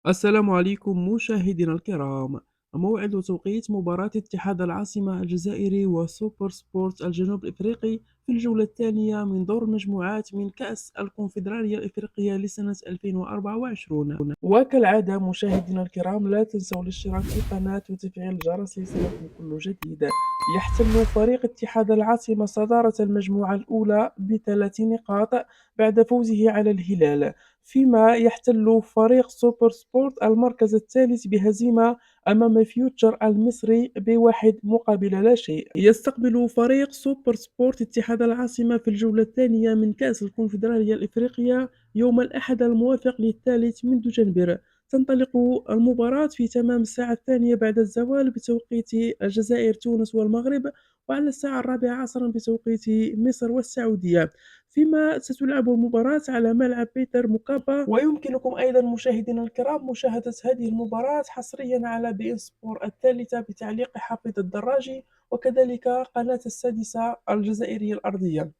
السلام عليكم مشاهدينا الكرام. موعد وتوقيت مباراة اتحاد العاصمة الجزائري وسوبر سبورت الجنوب الإفريقي في الجولة الثانية من دور المجموعات من كأس الكونفدرالية الإفريقية لسنة 2024. وكالعادة مشاهدينا الكرام لا تنسوا الاشتراك في القناة وتفعيل الجرس ليصلكم كل جديد. يحتل فريق اتحاد العاصمة صدارة المجموعة الأولى ب30 نقاط بعد فوزه على الهلال، فيما يحتل فريق سوبر سبورت المركز الثالث بهزيمة أمام فيوتشر المصري بواحد مقابل لا شيء. يستقبل فريق سوبر سبورت اتحاد العاصمة في الجولة الثانية من كأس الكونفدرالية الإفريقية يوم الأحد الموافق للثالث من دجنبر. تنطلق المباراة في تمام الساعة الثانية بعد الزوال بتوقيت الجزائر تونس والمغرب، وعلى الساعة الرابعة عصرا بتوقيت مصر والسعودية، فيما ستلعب المباراة على ملعب بيتر مكابا. ويمكنكم أيضا مشاهدينا الكرام مشاهدة هذه المباراة حصريا على بي إن سبور الثالثة بتعليق حفيظ الدراجي، وكذلك قناة السادسة الجزائرية الأرضية.